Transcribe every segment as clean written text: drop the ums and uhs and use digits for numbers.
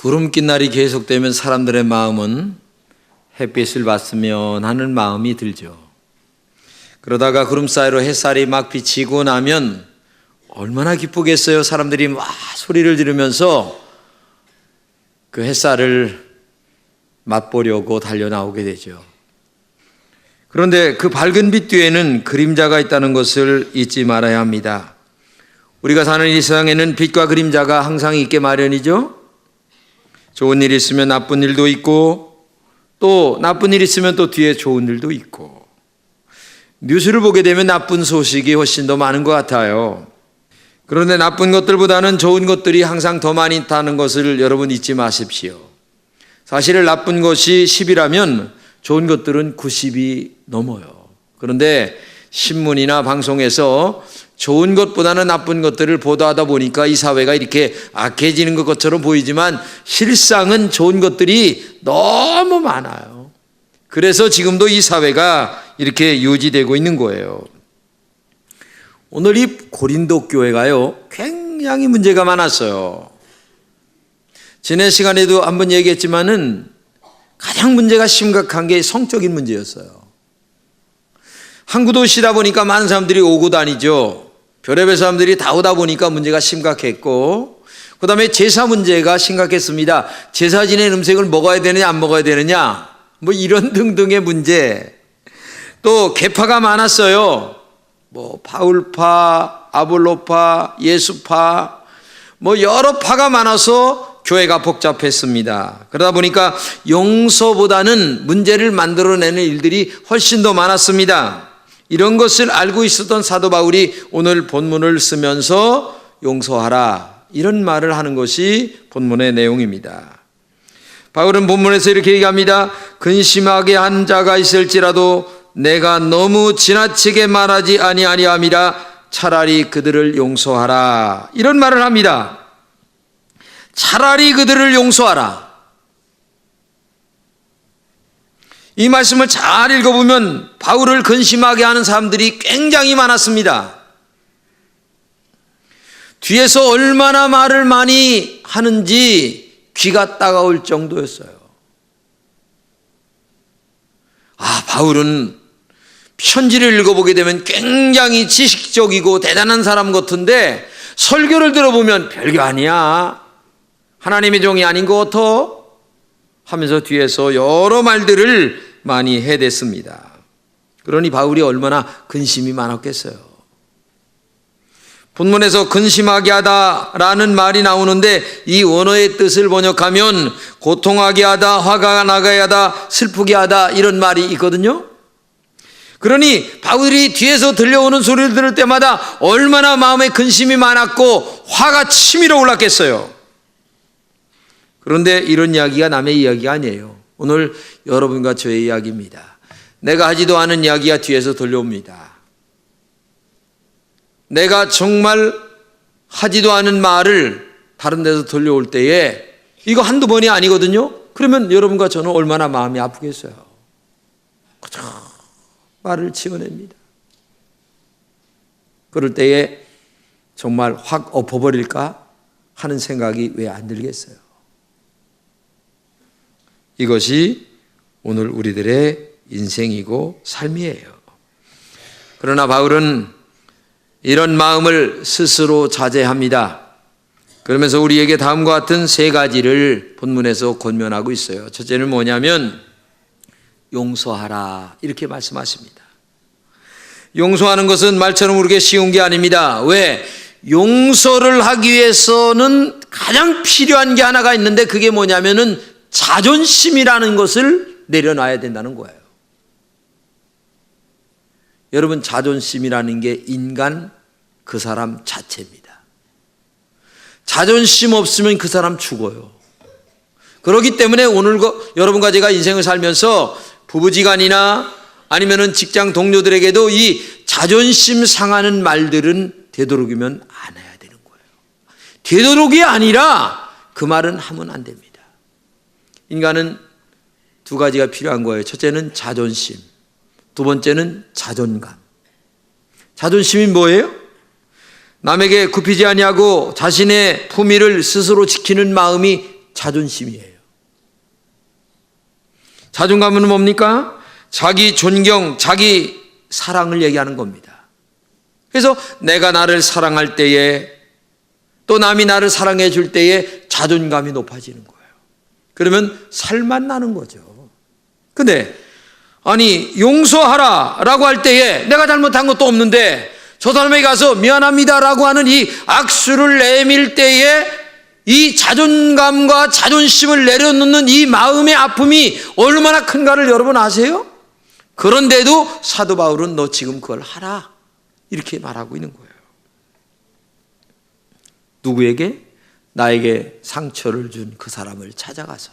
구름 낀 날이 계속되면 사람들의 마음은 햇빛을 봤으면 하는 마음이 들죠. 그러다가 구름 사이로 햇살이 막 비치고 나면 얼마나 기쁘겠어요. 사람들이 막 소리를 지르면서 그 햇살을 맛보려고 달려나오게 되죠. 그런데 그 밝은 빛 뒤에는 그림자가 있다는 것을 잊지 말아야 합니다. 우리가 사는 이 세상에는 빛과 그림자가 항상 있게 마련이죠. 좋은 일이 있으면 나쁜 일도 있고, 또 나쁜 일이 있으면 또 뒤에 좋은 일도 있고, 뉴스를 보게 되면 나쁜 소식이 훨씬 더 많은 것 같아요. 그런데 나쁜 것들보다는 좋은 것들이 항상 더 많이 있다는 것을 여러분 잊지 마십시오. 사실 나쁜 것이 10이라면 좋은 것들은 90이 넘어요. 그런데 신문이나 방송에서 좋은 것보다는 나쁜 것들을 보도하다 보니까 이 사회가 이렇게 악해지는 것처럼 보이지만 실상은 좋은 것들이 너무 많아요. 그래서 지금도 이 사회가 이렇게 유지되고 있는 거예요. 오늘 이 고린도 교회가요, 굉장히 문제가 많았어요. 지난 시간에도 한번 얘기했지만은 가장 문제가 심각한 게 성적인 문제였어요. 항구 도시다 보니까 많은 사람들이 오고 다니죠. 별의별 사람들이 다 오다 보니까 문제가 심각했고, 그 다음에 제사 문제가 심각했습니다. 제사 지낸 음식을 먹어야 되느냐 안 먹어야 되느냐, 뭐 이런 등등의 문제. 또 계파가 많았어요. 뭐 바울파, 아볼로파, 예수파, 뭐 여러 파가 많아서 교회가 복잡했습니다. 그러다 보니까 용서보다는 문제를 만들어내는 일들이 훨씬 더 많았습니다. 이런 것을 알고 있었던 사도 바울이 오늘 본문을 쓰면서 용서하라, 이런 말을 하는 것이 본문의 내용입니다. 바울은 본문에서 이렇게 얘기합니다. 근심하게 한 자가 있을지라도 내가 너무 지나치게 말하지 아니함이라 차라리 그들을 용서하라, 이런 말을 합니다. 차라리 그들을 용서하라. 이 말씀을 잘 읽어보면 바울을 근심하게 하는 사람들이 굉장히 많았습니다. 뒤에서 얼마나 말을 많이 하는지 귀가 따가울 정도였어요. 바울은 편지를 읽어보게 되면 굉장히 지식적이고 대단한 사람 같은데 설교를 들어보면 별게 아니야, 하나님의 종이 아닌 것 같아 하면서 뒤에서 여러 말들을 많이 해댔습니다. 그러니 바울이 얼마나 근심이 많았겠어요. 본문에서 근심하게 하다라는 말이 나오는데 이 원어의 뜻을 번역하면 고통하게 하다, 화가 나게 하다, 슬프게 하다, 이런 말이 있거든요. 그러니 바울이 뒤에서 들려오는 소리를 들을 때마다 얼마나 마음에 근심이 많았고 화가 치밀어 올랐겠어요. 그런데 이런 이야기가 남의 이야기가 아니에요. 오늘 여러분과 저의 이야기입니다. 내가 하지도 않은 이야기가 뒤에서 들려옵니다. 내가 정말 하지도 않은 말을 다른 데서 들려올 때에 이거 한두 번이 아니거든요. 그러면 여러분과 저는 얼마나 마음이 아프겠어요. 그저 말을 치워냅니다. 그럴 때에 정말 확 엎어버릴까 하는 생각이 왜 안 들겠어요. 이것이 오늘 우리들의 인생이고 삶이에요. 그러나 바울은 이런 마음을 스스로 자제합니다. 그러면서 우리에게 다음과 같은 세 가지를 본문에서 권면하고 있어요. 첫째는 뭐냐면 용서하라, 이렇게 말씀하십니다. 용서하는 것은 말처럼 그렇게 쉬운 게 아닙니다. 왜? 용서를 하기 위해서는 가장 필요한 게 하나가 있는데 그게 뭐냐면은 자존심이라는 것을 내려놔야 된다는 거예요. 여러분, 자존심이라는 게 인간 그 사람 자체입니다. 자존심 없으면 그 사람 죽어요. 그렇기 때문에 오늘 여러분과 제가 인생을 살면서 부부지간이나 아니면은 직장 동료들에게도 이 자존심 상하는 말들은 되도록이면 안 해야 되는 거예요. 되도록이 아니라 그 말은 하면 안 됩니다. 인간은 두 가지가 필요한 거예요. 첫째는 자존심, 두 번째는 자존감. 자존심이 뭐예요? 남에게 굽히지 아니하고 자신의 품위를 스스로 지키는 마음이 자존심이에요. 자존감은 뭡니까? 자기 존경, 자기 사랑을 얘기하는 겁니다. 그래서 내가 나를 사랑할 때에, 또 남이 나를 사랑해 줄 때에 자존감이 높아지는 거예요. 그러면 살만 나는 거죠. 근데 아니 용서하라 라고 할 때에 내가 잘못한 것도 없는데 저 사람에게 가서 미안합니다 라고 하는 이 악수를 내밀 때에 이 자존감과 자존심을 내려놓는 이 마음의 아픔이 얼마나 큰가를 여러분 아세요? 그런데도 사도 바울은 너 지금 그걸 하라 이렇게 말하고 있는 거예요. 누구에게? 나에게 상처를 준 그 사람을 찾아가서.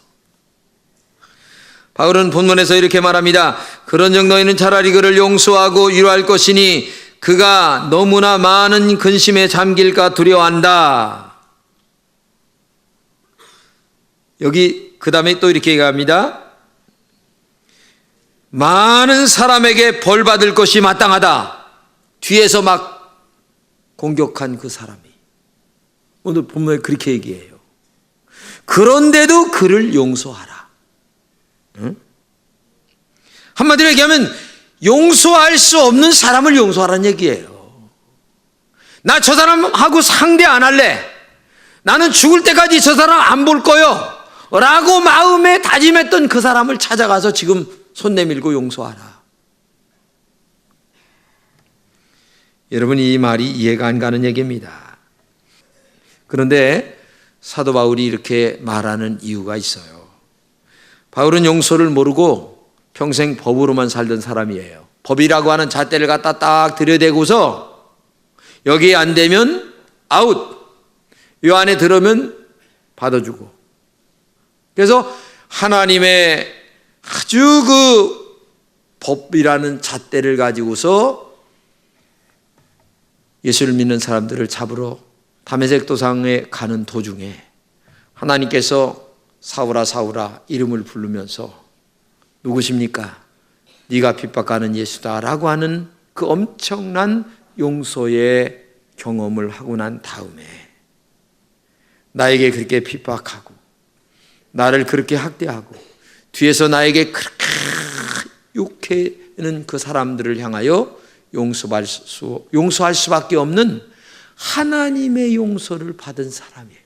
바울은 본문에서 이렇게 말합니다. 그런즉 너희는 차라리 그를 용서하고 위로할 것이니 그가 너무나 많은 근심에 잠길까 두려워한다. 여기 그 다음에 또 이렇게 얘기합니다. 많은 사람에게 벌 받을 것이 마땅하다. 뒤에서 막 공격한 그 사람이 오늘 본문에 그렇게 얘기해요. 그런데도 그를 용서하라. 응? 한마디로 얘기하면 용서할 수 없는 사람을 용서하라는 얘기예요. 나 저 사람하고 상대 안 할래. 나는 죽을 때까지 저 사람 안 볼 거요 라고 마음에 다짐했던 그 사람을 찾아가서 지금 손 내밀고 용서하라. 여러분, 이 말이 이해가 안 가는 얘기입니다. 그런데 사도 바울이 이렇게 말하는 이유가 있어요. 바울은 용서를 모르고 평생 법으로만 살던 사람이에요. 법이라고 하는 잣대를 갖다 딱 들여대고서 여기 안 되면 아웃, 이 안에 들으면 받아주고. 그래서 하나님의 아주 그 법이라는 잣대를 가지고서 예수를 믿는 사람들을 잡으러 다메섹 도상에 가는 도중에 하나님께서 사울아 사울아 이름을 부르면서 누구십니까? 네가 핍박하는 예수다라고 하는 그 엄청난 용서의 경험을 하고 난 다음에 나에게 그렇게 핍박하고 나를 그렇게 학대하고 뒤에서 나에게 그렇게 욕하는 그 사람들을 향하여 용서할 수밖에 없는 하나님의 용서를 받은 사람이에요.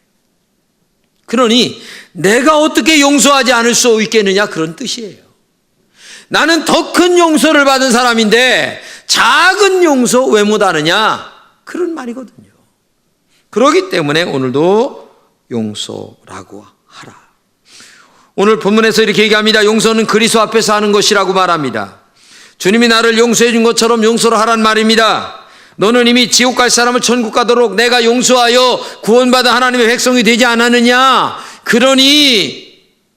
그러니 내가 어떻게 용서하지 않을 수 있겠느냐, 그런 뜻이에요. 나는 더 큰 용서를 받은 사람인데 작은 용서 왜 못하느냐, 그런 말이거든요. 그렇기 때문에 오늘도 용서라고 하라. 오늘 본문에서 이렇게 얘기합니다. 용서는 그리스도 앞에서 하는 것이라고 말합니다. 주님이 나를 용서해 준 것처럼 용서를 하란 말입니다. 너는 이미 지옥 갈 사람을 천국 가도록 내가 용서하여 구원받은 하나님의 백성이 되지 않았느냐. 그러니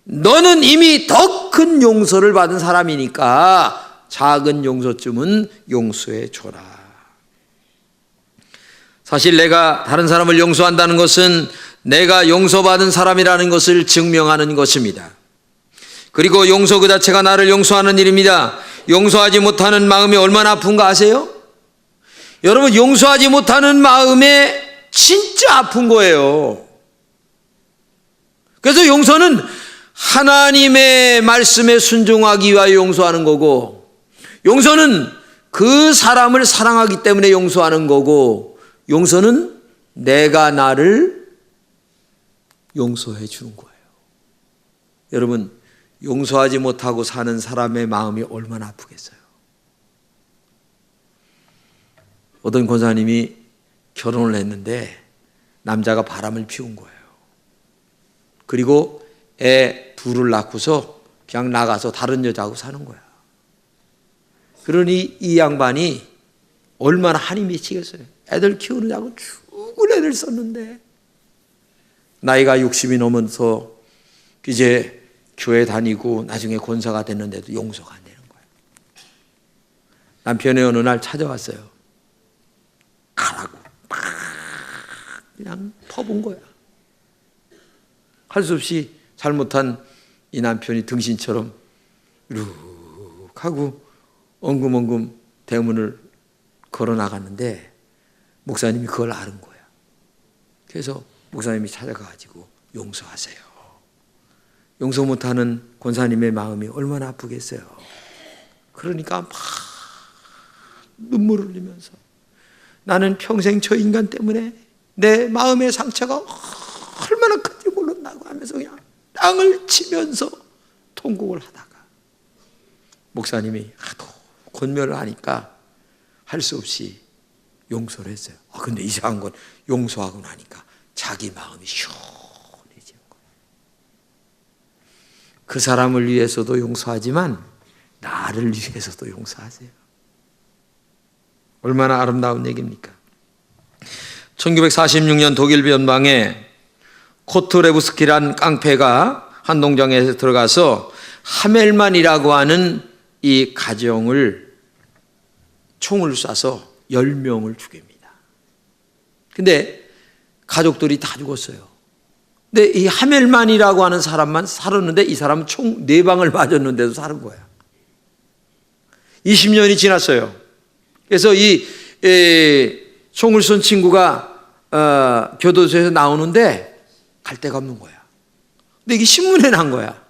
너는 이미 더 큰 용서를 받은 사람이니까 작은 용서쯤은 용서해 줘라. 사실 내가 다른 사람을 용서한다는 것은 내가 용서받은 사람이라는 것을 증명하는 것입니다. 그리고 용서 그 자체가 나를 용서하는 일입니다. 용서하지 못하는 마음이 얼마나 아픈가 아세요? 여러분, 용서하지 못하는 마음에 진짜 아픈 거예요. 그래서 용서는 하나님의 말씀에 순종하기 위하여 용서하는 거고, 용서는 그 사람을 사랑하기 때문에 용서하는 거고, 용서는 내가 나를 용서해 주는 거예요. 여러분, 용서하지 못하고 사는 사람의 마음이 얼마나 아프겠어요. 어떤 권사님이 결혼을 했는데 남자가 바람을 피운 거예요. 그리고 애 둘을 낳고서 그냥 나가서 다른 여자하고 사는 거야. 그러니 이 양반이 얼마나 한이 미치겠어요. 애들 키우느냐고 죽을 애를 썼는데 나이가 60이 넘어서 이제 교회 다니고 나중에 권사가 됐는데도 용서가 안 되는 거예요. 남편이 어느 날 찾아왔어요. 가라고 막 그냥 퍼본 거야. 할 수 없이 잘못한 이 남편이 등신처럼 이룩 하고 엉금엉금 대문을 걸어 나갔는데 목사님이 그걸 아는 거야. 그래서 목사님이 찾아가가지고 용서하세요. 용서 못하는 권사님의 마음이 얼마나 아프겠어요. 그러니까 막 눈물을 흘리면서 나는 평생 저 인간 때문에 내 마음의 상처가 얼마나 큰지 몰랐나고 하면서 그냥 땅을 치면서 통곡을 하다가 목사님이 하도 권면을 하니까 할 수 없이 용서를 했어요. 근데 이상한 건 용서하고 나니까 자기 마음이 시원해지는 거예요. 그 사람을 위해서도 용서하지만 나를 위해서도 용서하세요. 얼마나 아름다운 얘기입니까? 1946년 독일 변방에 코트레브스키란 깡패가 한 농장에 들어가서 하멜만이라고 하는 이 가정을 총을 쏴서 10명을 죽입니다. 근데 가족들이 다 죽었어요. 근데 이 하멜만이라고 하는 사람만 살았는데 이 사람은 총 4방을 맞았는데도 사는 거야. 20년이 지났어요. 그래서 이 총을 쏜 친구가 교도소에서 나오는데 갈 데가 없는 거야. 근데 이게 신문에 난 거야.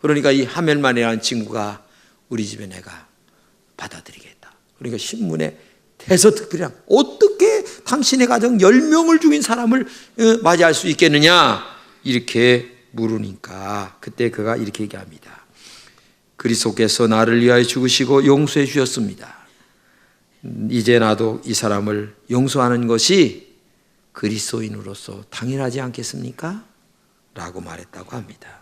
그러니까 이 하멜만이라는 친구가 우리 집에 내가 받아들이겠다. 그러니까 신문에 대서특필이랑 어떻게 당신의 가정 10명을 죽인 사람을 맞이할 수 있겠느냐 이렇게 물으니까 그때 그가 이렇게 얘기합니다. 그리스도께서 나를 위하여 죽으시고 용서해 주셨습니다. 이제 나도 이 사람을 용서하는 것이 그리스도인으로서 당연하지 않겠습니까? 라고 말했다고 합니다.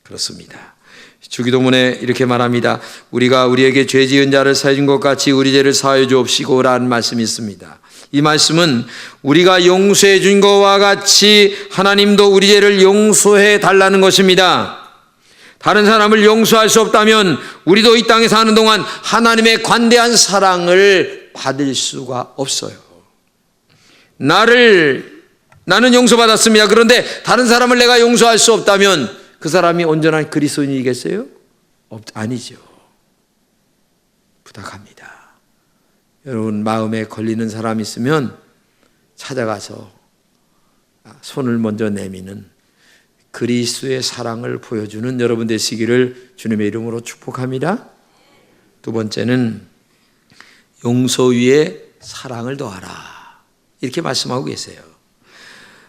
그렇습니다. 주기도문에 이렇게 말합니다. 우리가 우리에게 죄 지은 자를 사해 준 것 같이 우리 죄를 사해 주옵시고 라는 말씀이 있습니다. 이 말씀은 우리가 용서해 준 것과 같이 하나님도 우리 죄를 용서해 달라는 것입니다. 다른 사람을 용서할 수 없다면 우리도 이 땅에 사는 동안 하나님의 관대한 사랑을 받을 수가 없어요. 나는 용서받았습니다. 그런데 다른 사람을 내가 용서할 수 없다면 그 사람이 온전한 그리스도인이겠어요? 아니죠. 부탁합니다. 여러분 마음에 걸리는 사람이 있으면 찾아가서 손을 먼저 내미는 그리스도의 사랑을 보여주는 여러분 되시기를 주님의 이름으로 축복합니다. 두 번째는 용서 위에 사랑을 더하라 이렇게 말씀하고 계세요.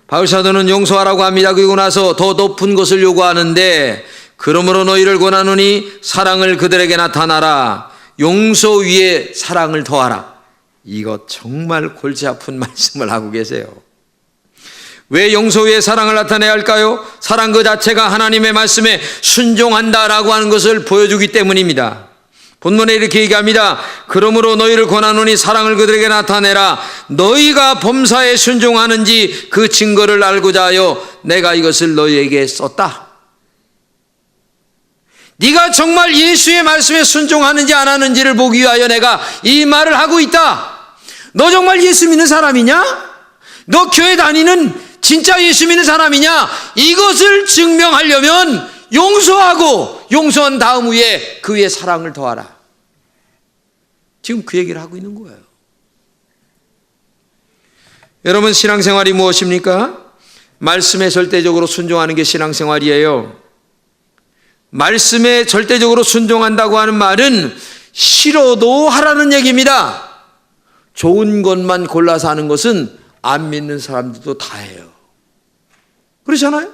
바울 사도는 용서하라고 합니다. 그리고 나서 더 높은 것을 요구하는데 그러므로 너희를 권하노니 사랑을 그들에게 나타나라. 용서 위에 사랑을 더하라. 이거 정말 골치 아픈 말씀을 하고 계세요. 왜 용서 위에 사랑을 나타내야 할까요? 사랑 그 자체가 하나님의 말씀에 순종한다라고 하는 것을 보여주기 때문입니다. 본문에 이렇게 얘기합니다. 그러므로 너희를 권하노니 사랑을 그들에게 나타내라. 너희가 범사에 순종하는지 그 증거를 알고자 하여 내가 이것을 너희에게 썼다. 네가 정말 예수의 말씀에 순종하는지 안 하는지를 보기 위하여 내가 이 말을 하고 있다. 너 정말 예수 믿는 사람이냐? 너 교회 다니는 진짜 예수 믿는 사람이냐? 이것을 증명하려면 용서하고 용서한 다음 후에 그 위에 사랑을 더하라. 지금 그 얘기를 하고 있는 거예요. 여러분 신앙생활이 무엇입니까? 말씀에 절대적으로 순종하는 게 신앙생활이에요. 말씀에 절대적으로 순종한다고 하는 말은 싫어도 하라는 얘기입니다. 좋은 것만 골라서 하는 것은 안 믿는 사람들도 다 해요. 그렇잖아요?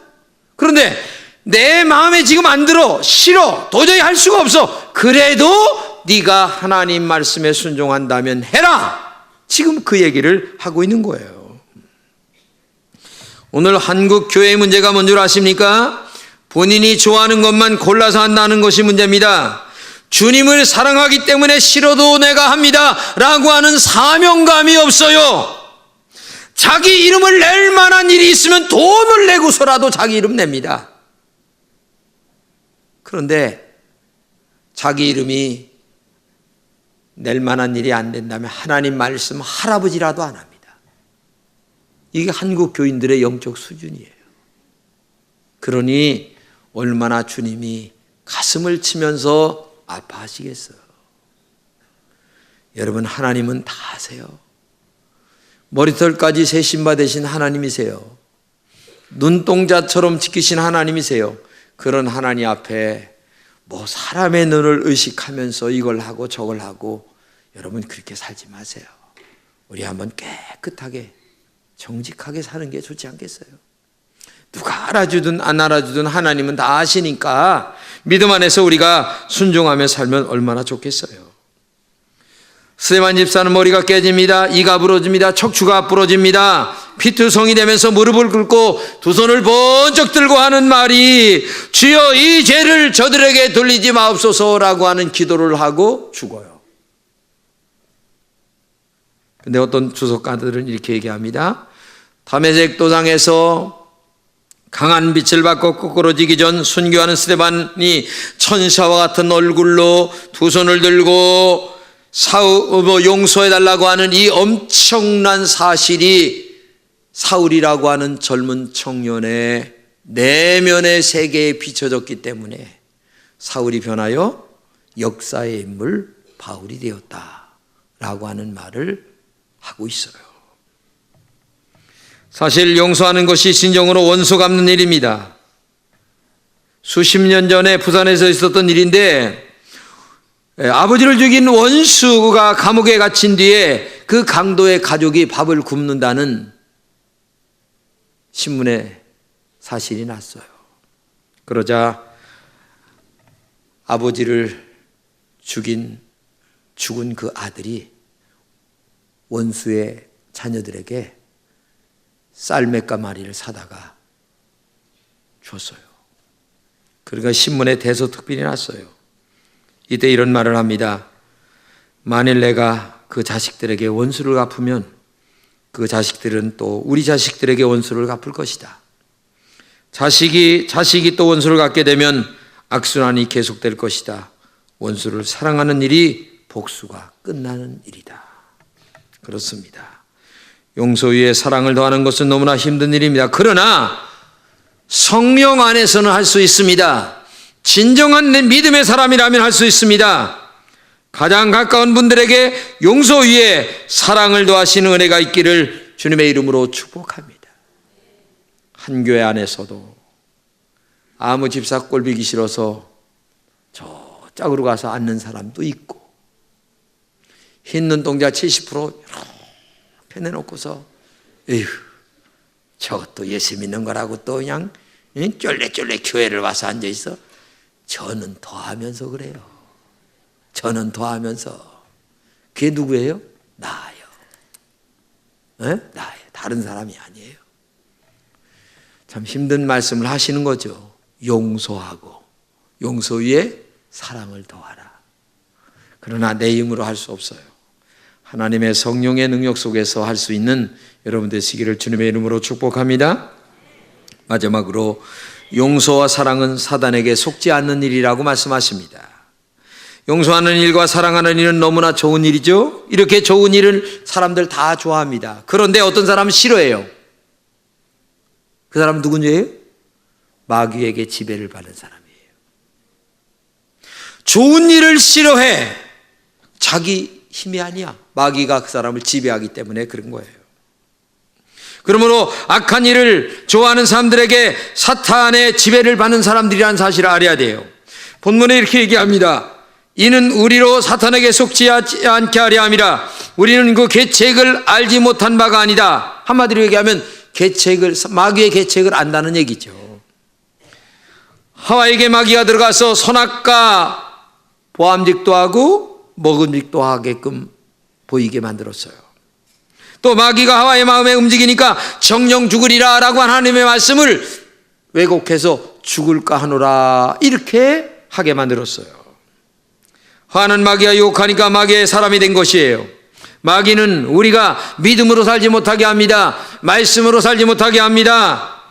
그런데 내 마음에 지금 안 들어, 싫어, 도저히 할 수가 없어. 그래도 네가 하나님 말씀에 순종한다면 해라. 지금 그 얘기를 하고 있는 거예요. 오늘 한국 교회의 문제가 뭔 줄 아십니까? 본인이 좋아하는 것만 골라서 한다는 것이 문제입니다. 주님을 사랑하기 때문에 싫어도 내가 합니다 라고 하는 사명감이 없어요. 자기 이름을 낼 만한 일이 있으면 돈을 내고서라도 자기 이름 냅니다. 그런데 자기 이름이 낼 만한 일이 안 된다면 하나님 말씀 할아버지라도 안 합니다. 이게 한국 교인들의 영적 수준이에요. 그러니 얼마나 주님이 가슴을 치면서 아파하시겠어요. 여러분 하나님은 다 아세요. 머리털까지 세심받으신 하나님이세요. 눈동자처럼 지키신 하나님이세요. 그런 하나님 앞에 뭐 사람의 눈을 의식하면서 이걸 하고 저걸 하고, 여러분 그렇게 살지 마세요. 우리 한번 깨끗하게 정직하게 사는 게 좋지 않겠어요? 누가 알아주든 안 알아주든 하나님은 다 아시니까 믿음 안에서 우리가 순종하며 살면 얼마나 좋겠어요. 스데반 집사는 머리가 깨집니다. 이가 부러집니다. 척추가 부러집니다. 피투성이 되면서 무릎을 꿇고 두 손을 번쩍 들고 하는 말이 주여 이 죄를 저들에게 돌리지 마옵소서라고 하는 기도를 하고 죽어요. 근데 어떤 주석가들은 이렇게 얘기합니다. 다메섹 도상에서 강한 빛을 받고 거꾸러지기 전 순교하는 스데반이 천사와 같은 얼굴로 두 손을 들고 용서해달라고 하는 이 엄청난 사실이 사울이라고 하는 젊은 청년의 내면의 세계에 비춰졌기 때문에 사울이 변하여 역사의 인물 바울이 되었다라고 하는 말을 하고 있어요. 사실 용서하는 것이 진정으로 원수 갚는 일입니다. 수십 년 전에 부산에서 있었던 일인데, 아버지를 죽인 원수가 감옥에 갇힌 뒤에 그 강도의 가족이 밥을 굶는다는 신문에 사실이 났어요. 그러자 아버지를 죽은 그 아들이 원수의 자녀들에게 쌀 몇 가마리를 사다가 줬어요. 그러니까 신문에 대서특필이 났어요. 이때 이런 말을 합니다. 만일 내가 그 자식들에게 원수를 갚으면 그 자식들은 또 우리 자식들에게 원수를 갚을 것이다. 자식이 또 원수를 갚게 되면 악순환이 계속될 것이다. 원수를 사랑하는 일이 복수가 끝나는 일이다. 그렇습니다. 용서 위에 사랑을 더하는 것은 너무나 힘든 일입니다. 그러나 성령 안에서는 할 수 있습니다. 진정한 내 믿음의 사람이라면 할 수 있습니다. 가장 가까운 분들에게 용서 위에 사랑을 더하시는 은혜가 있기를 주님의 이름으로 축복합니다. 한 교회 안에서도 아무 집사 꼴보기 싫어서 저 짝으로 가서 앉는 사람도 있고, 흰 눈동자 70% 이렇게 내놓고서 에휴 저것도 예수 믿는 거라고 또 그냥 쫄래쫄래 교회를 와서 앉아있어. 저는 더 하면서 그래요. 저는 더 하면서. 그게 누구예요? 나예요. 나예요. 다른 사람이 아니에요. 참 힘든 말씀을 하시는 거죠. 용서하고 용서 위에 사랑을 더하라. 그러나 내 힘으로 할 수 없어요. 하나님의 성령의 능력 속에서 할 수 있는 여러분 되시기를 주님의 이름으로 축복합니다. 마지막으로 용서와 사랑은 사단에게 속지 않는 일이라고 말씀하십니다. 용서하는 일과 사랑하는 일은 너무나 좋은 일이죠. 이렇게 좋은 일을 사람들 다 좋아합니다. 그런데 어떤 사람은 싫어해요. 그 사람은 누구예요? 마귀에게 지배를 받는 사람이에요. 좋은 일을 싫어해. 자기 힘이 아니야. 마귀가 그 사람을 지배하기 때문에 그런 거예요. 그러므로 악한 일을 좋아하는 사람들에게 사탄의 지배를 받는 사람들이라는 사실을 알아야 돼요. 본문에 이렇게 얘기합니다. 이는 우리로 사탄에게 속지 않게 하려 함이라. 우리는 그 계책을 알지 못한 바가 아니다. 한마디로 얘기하면 마귀의 계책을 안다는 얘기죠. 하와에게 마귀가 들어가서 선악과 보암직도 하고 먹음직도 하게끔 보이게 만들었어요. 또 마귀가 하와의 마음에 움직이니까 정령 죽으리라 라고 한 하나님의 말씀을 왜곡해서 죽을까 하노라 이렇게 하게 만들었어요. 하와는 마귀가 유혹하니까 마귀의 사람이 된 것이에요. 마귀는 우리가 믿음으로 살지 못하게 합니다. 말씀으로 살지 못하게 합니다.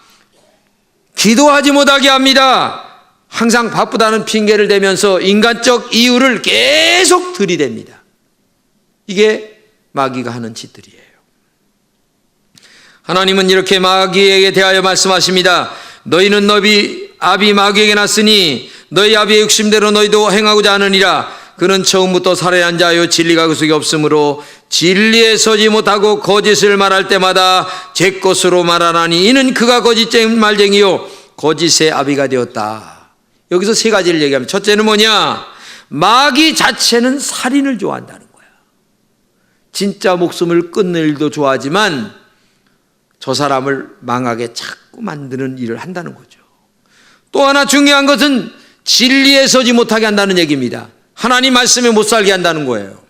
기도하지 못하게 합니다. 항상 바쁘다는 핑계를 대면서 인간적 이유를 계속 들이댑니다. 이게 마귀가 하는 짓들이에요. 하나님은 이렇게 마귀에게 대하여 말씀하십니다. 너희는 너희 아비 마귀에게 났으니 너희 아비의 욕심대로 너희도 행하고자 하느니라. 그는 처음부터 살아야 한 자요 진리가 그 속에 없으므로 진리에 서지 못하고 거짓을 말할 때마다 제 것으로 말하나니 이는 그가 거짓쟁이 말쟁이요 거짓의 아비가 되었다. 여기서 세 가지를 얘기합니다. 첫째는 뭐냐? 마귀 자체는 살인을 좋아한다는 거야. 진짜 목숨을 끊는 일도 좋아하지만 저 사람을 망하게 자꾸 만드는 일을 한다는 거죠. 또 하나 중요한 것은 진리에 서지 못하게 한다는 얘기입니다. 하나님 말씀에 못 살게 한다는 거예요.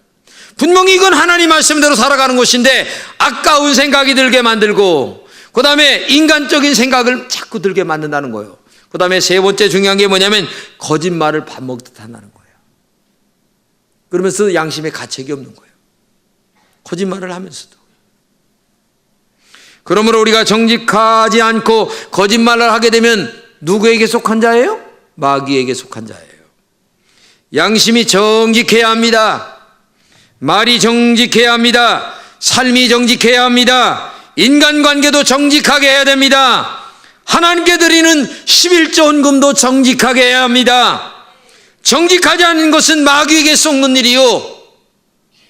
분명히 이건 하나님 말씀대로 살아가는 것인데 아까운 생각이 들게 만들고 그 다음에 인간적인 생각을 자꾸 들게 만든다는 거예요. 그 다음에 세 번째 중요한 게 뭐냐면 거짓말을 밥 먹듯 한다는 거예요. 그러면서 양심에 가책이 없는 거예요. 거짓말을 하면서도. 그러므로 우리가 정직하지 않고 거짓말을 하게 되면 누구에게 속한 자예요? 마귀에게 속한 자예요. 양심이 정직해야 합니다. 말이 정직해야 합니다. 삶이 정직해야 합니다. 인간관계도 정직하게 해야 됩니다. 하나님께 드리는 11조 헌금도 정직하게 해야 합니다. 정직하지 않은 것은 마귀에게 속는 일이요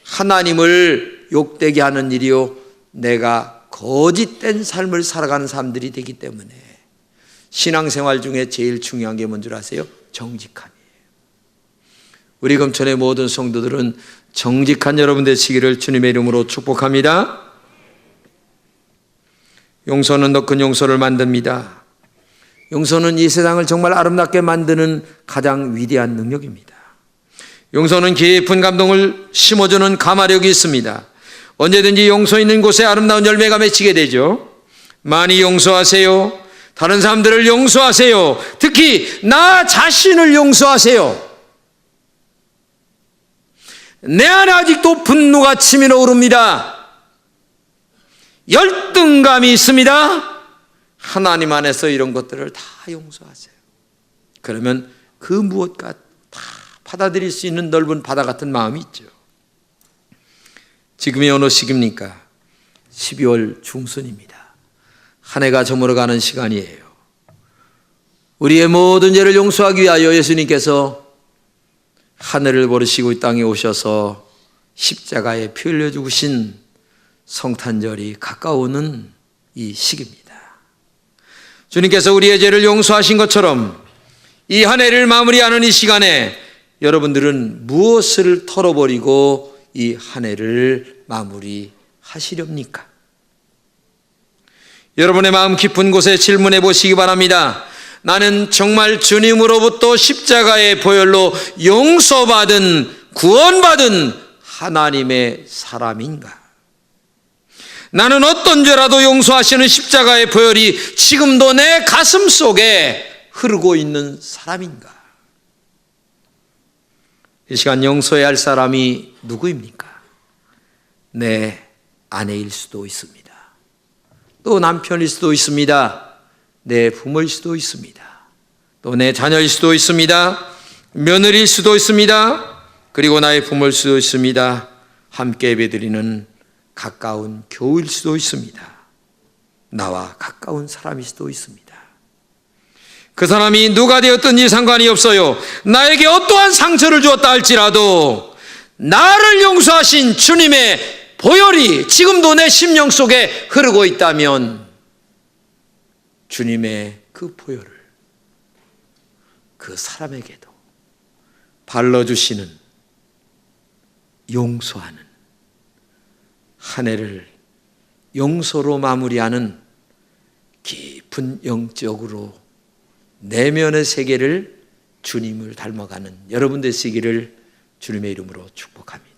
하나님을 욕되게 하는 일이요 내가 거짓된 삶을 살아가는 사람들이 되기 때문에 신앙생활 중에 제일 중요한 게 뭔 줄 아세요? 정직함이에요. 우리 금천의 모든 성도들은 정직한 여러분 되시기를 주님의 이름으로 축복합니다. 용서는 더 큰 용서를 만듭니다. 용서는 이 세상을 정말 아름답게 만드는 가장 위대한 능력입니다. 용서는 깊은 감동을 심어주는 가마력이 있습니다. 언제든지 용서 있는 곳에 아름다운 열매가 맺히게 되죠. 많이 용서하세요. 다른 사람들을 용서하세요. 특히 나 자신을 용서하세요. 내 안에 아직도 분노가 치밀어 오릅니다. 열등감이 있습니다. 하나님 안에서 이런 것들을 다 용서하세요. 그러면 그 무엇과 다 받아들일 수 있는 넓은 바다 같은 마음이 있죠. 지금이 어느 시기입니까? 12월 중순입니다. 한 해가 저물어가는 시간이에요. 우리의 모든 죄를 용서하기 위하여 예수님께서 하늘을 버리시고 이 땅에 오셔서 십자가에 피 흘려 죽으신 성탄절이 가까워오는 이 시기입니다. 주님께서 우리의 죄를 용서하신 것처럼 이 한 해를 마무리하는 이 시간에 여러분들은 무엇을 털어버리고 이 한 해를 마무리하시렵니까? 여러분의 마음 깊은 곳에 질문해 보시기 바랍니다. 나는 정말 주님으로부터 십자가의 보혈로 용서받은 구원받은 하나님의 사람인가? 나는 어떤 죄라도 용서하시는 십자가의 보혈이 지금도 내 가슴 속에 흐르고 있는 사람인가? 이 시간 용서해야 할 사람이 누구입니까? 내 아내일 수도 있습니다. 또 남편일 수도 있습니다. 내 부모일 수도 있습니다. 또 내 자녀일 수도 있습니다. 며느리일 수도 있습니다. 그리고 나의 부모일 수도 있습니다. 함께 예배드리는 가까운 교우일 수도 있습니다. 나와 가까운 사람일 수도 있습니다. 그 사람이 누가 되었든지 상관이 없어요. 나에게 어떠한 상처를 주었다 할지라도 나를 용서하신 주님의 보혈이 지금도 내 심령 속에 흐르고 있다면 주님의 그 보혈을 그 사람에게도 발라주시는 용서하는 한 해를 용서로 마무리하는 깊은 영적으로 내면의 세계를 주님을 닮아가는 여러분 되시기를 주님의 이름으로 축복합니다.